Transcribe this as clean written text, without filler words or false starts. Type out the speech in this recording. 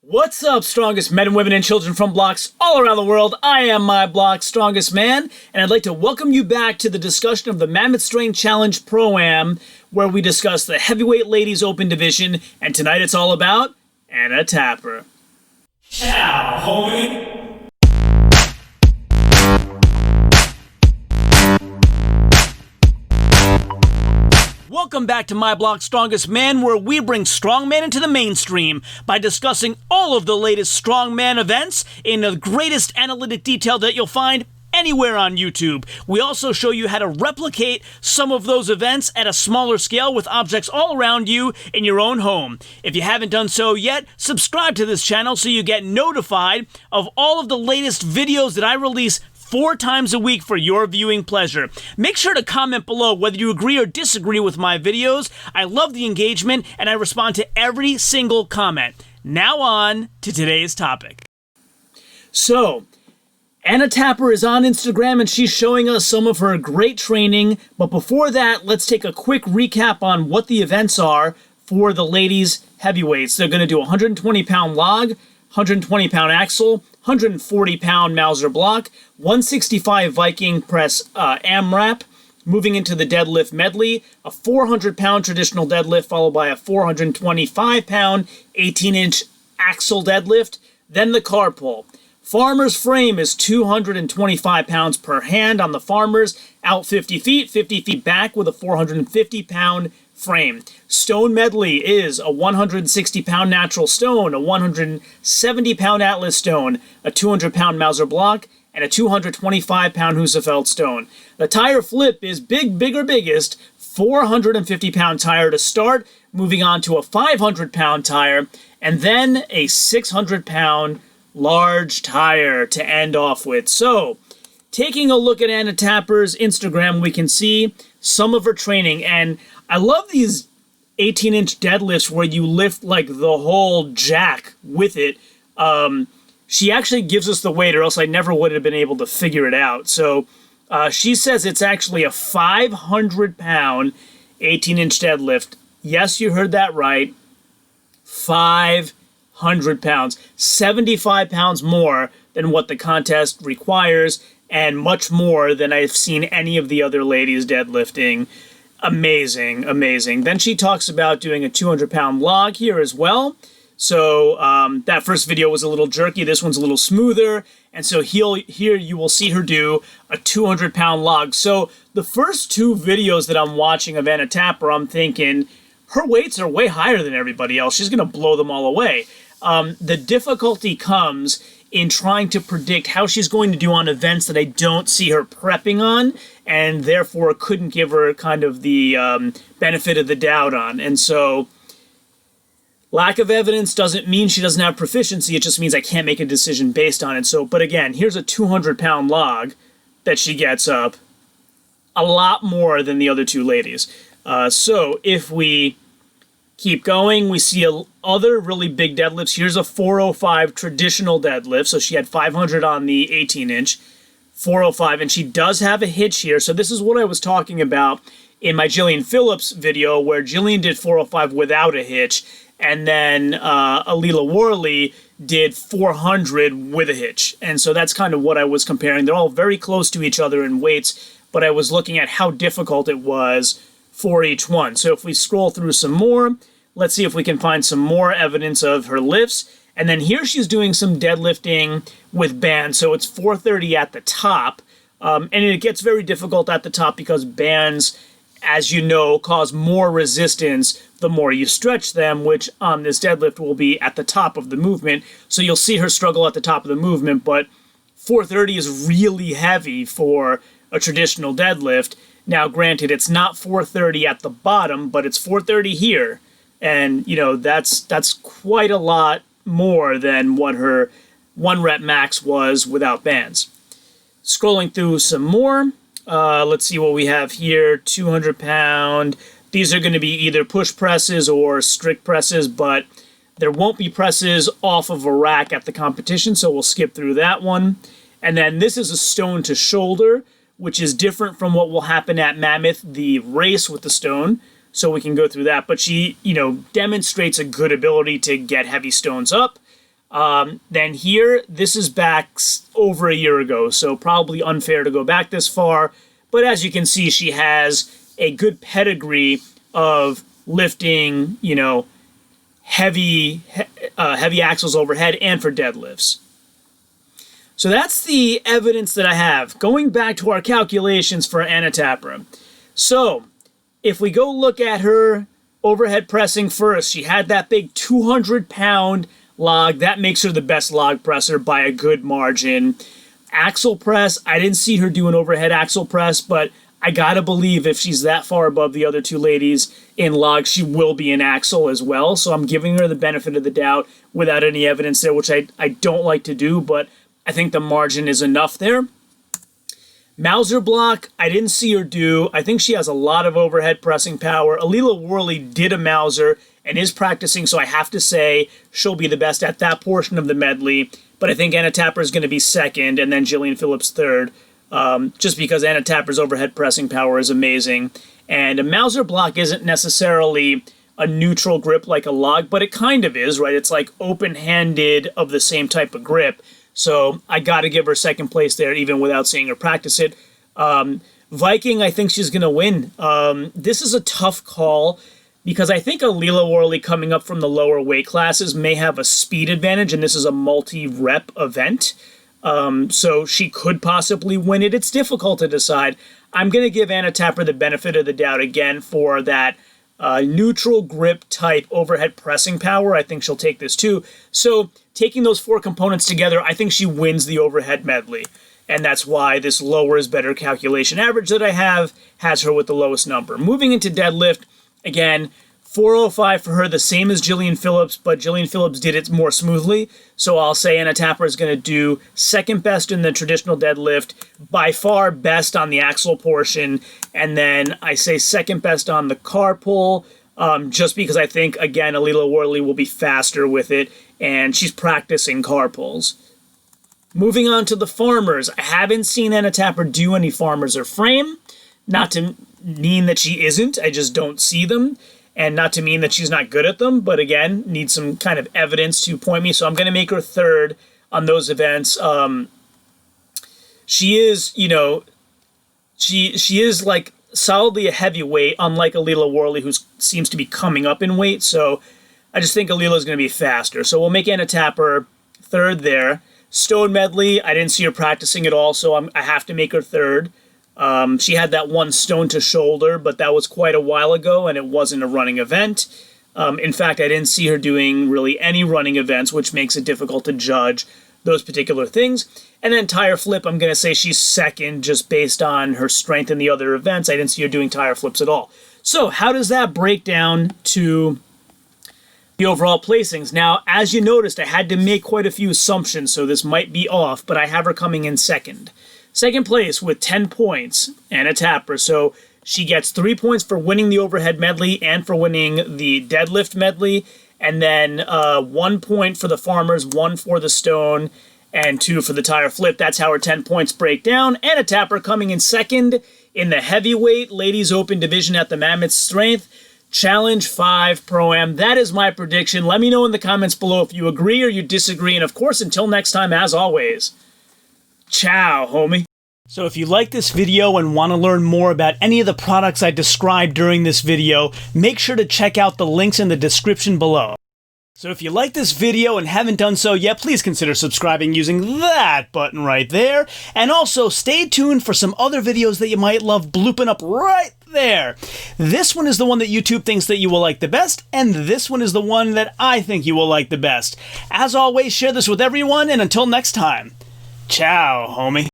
What's up, strongest men and women and children from blocks all around the world? I am my block's strongest man, and I'd like to welcome you back to the discussion of the Mammoth Strength Challenge Pro-Am, where we discuss the heavyweight ladies open division, and tonight it's all about Anna Tapper. Ciao, homie! Welcome back to My Block's Strongest Man, where we bring strongman into the mainstream by discussing all of the latest strongman events in the greatest analytic detail that you'll find anywhere on YouTube. We also show you how to replicate some of those events at a smaller scale with objects all around you in your own home. If you haven't done so yet, subscribe to this channel so you get notified of all of the latest videos that I release 4 times a week for your viewing pleasure. Make sure to comment below whether you agree or disagree with my videos. I love the engagement and I respond to every single comment. Now on to today's topic. So, Anna Tapper is on Instagram and she's showing us some of her great training. But before that, let's take a quick recap on what the events are for the ladies heavyweights. They're going to do a 120-pound log, 120-pound axle, 140-pound Mauser block, 165 Viking press AMRAP, moving into the deadlift medley, a 400-pound traditional deadlift followed by a 425-pound 18-inch axle deadlift, then the car pull. Farmer's frame is 225 pounds per hand on the farmers, out 50 feet back with a 450-pound frame. Stone medley is a 160-pound natural stone, a 170-pound Atlas stone, a 200-pound Mauser block, and a 225-pound Husafeld stone. The tire flip is bigger, biggest, 450-pound tire to start, moving on to a 500-pound tire, and then a 600-pound large tire to end off with. So, taking a look at Anna Tapper's Instagram, we can see some of her training, and I love these 18-inch deadlifts where you lift like the whole jack with it. She actually gives us the weight, or else I never would have been able to figure it out. So she says it's actually a 500-pound 18-inch deadlift. Yes, you heard that right. 500 pounds. 75 pounds more than what the contest requires, and much more than I've seen any of the other ladies deadlifting. Amazing, amazing. Then she talks about doing a 200-pound log here as well. So that first video was a little jerky. This one's a little smoother. And so here you will see her do a 200-pound log. So the first 2 videos that I'm watching of Anna Tapper, I'm thinking her weights are way higher than everybody else. She's going to blow them all away. The difficulty comes in trying to predict how she's going to do on events that I don't see her prepping on, and therefore couldn't give her kind of the benefit of the doubt on. And so, lack of evidence doesn't mean she doesn't have proficiency, it just means I can't make a decision based on it. So, but again, here's a 200-pound log that she gets up, a lot more than the other 2 ladies. So, if we keep going, we see other really big deadlifts. Here's a 405 traditional deadlift. So she had 500 on the 18-inch, 405, and she does have a hitch here. So this is what I was talking about in my Jillian Phillips video, where Jillian did 405 without a hitch, and then Alila Worley did 400 with a hitch. And so that's kind of what I was comparing. They're all very close to each other in weights, but I was looking at how difficult it was for each one. So if we scroll through some more, let's see if we can find some more evidence of her lifts. And then here she's doing some deadlifting with bands. So it's 430 at the top. And it gets very difficult at the top because bands, as you know, cause more resistance the more you stretch them, which on this deadlift will be at the top of the movement. So you'll see her struggle at the top of the movement, but 430 is really heavy for a traditional deadlift. Now, granted, it's not 430 at the bottom, but it's 430 here. And, you know, that's quite a lot more than what her 1 rep max was without bands. Scrolling through some more, let's see what we have here. 200-pound. These are going to be either push presses or strict presses, but there won't be presses off of a rack at the competition, so we'll skip through that one. And then this is a stone to shoulder, which is different from what will happen at Mammoth, the race with the stone. So we can go through that. But she, demonstrates a good ability to get heavy stones up. Then here, this is back over a year ago, so probably unfair to go back this far. But as you can see, she has a good pedigree of lifting, you know, heavy axles overhead and for deadlifts. So that's the evidence that I have. Going back to our calculations for Anna Tapper. So if we go look at her overhead pressing first, she had that big 200-pound log. That makes her the best log presser by a good margin. Axle press, I didn't see her do an overhead axle press, but I gotta believe if she's that far above the other two ladies in log, she will be in axle as well. So I'm giving her the benefit of the doubt without any evidence there, which I don't like to do, but I think the margin is enough there. Mauser block, I didn't see her do. I think she has a lot of overhead pressing power. Alila Worley did a Mauser and is practicing, so I have to say she'll be the best at that portion of the medley. But I think Anna Tapper is going to be second, and then Jillian Phillips third, just because Anna Tapper's overhead pressing power is amazing. And a Mauser block isn't necessarily a neutral grip like a log, but it kind of is, right? It's like open-handed of the same type of grip. So I got to give her second place there, even without seeing her practice it. Viking, I think she's going to win. This is a tough call because I think Alila Worley coming up from the lower weight classes may have a speed advantage, and this is a multi-rep event. So she could possibly win it. It's difficult to decide. I'm going to give Anna Tapper the benefit of the doubt again for that neutral grip type overhead pressing power. I think she'll take this too. So taking those four components together, I think she wins the overhead medley. And that's why this lower is better calculation average that I have has her with the lowest number. Moving into deadlift, again, 405 for her, the same as Jillian Phillips, but Jillian Phillips did it more smoothly. So I'll say Anna Tapper is going to do second best in the traditional deadlift, by far best on the axle portion, and then I say second best on the car pull, just because I think, again, Alila Worley will be faster with it, and she's practicing car pulls. Moving on to the farmers, I haven't seen Anna Tapper do any farmers or frame, not to mean that she isn't, I just don't see them. And not to mean that she's not good at them, but again, need some kind of evidence to point me. So I'm going to make her third on those events. She is, you know, she is like solidly a heavyweight, unlike Alila Worley, who seems to be coming up in weight. So I just think Alila is going to be faster. So we'll make Anna Tapper third there. Stone medley, I didn't see her practicing at all, so I have to make her third. She had that one stone to shoulder, but that was quite a while ago, and it wasn't a running event. In fact, I didn't see her doing really any running events, which makes it difficult to judge those particular things. And then tire flip, I'm going to say she's second just based on her strength in the other events. I didn't see her doing tire flips at all. So how does that break down to the overall placings? Now, as you noticed, I had to make quite a few assumptions, so this might be off, but I have her coming in second. Second place with 10 points, Anna Tapper. So she gets 3 points for winning the overhead medley and for winning the deadlift medley. And then 1 point for the farmers, 1 for the stone, and 2 for the tire flip. That's how her 10 points break down. Anna Tapper coming in second in the heavyweight ladies open division at the Mammoth Strength Challenge V Pro-Am. That is my prediction. Let me know in the comments below if you agree or you disagree. And of course, until next time, as always, ciao, homie. So if you like this video and want to learn more about any of the products I described during this video, make sure to check out the links in the description below. So if you like this video and haven't done so yet, please consider subscribing using that button right there. And also stay tuned for some other videos that you might love blooping up right there. This one is the one that YouTube thinks that you will like the best, and this one is the one that I think you will like the best. As always, share this with everyone, and until next time, ciao, homie.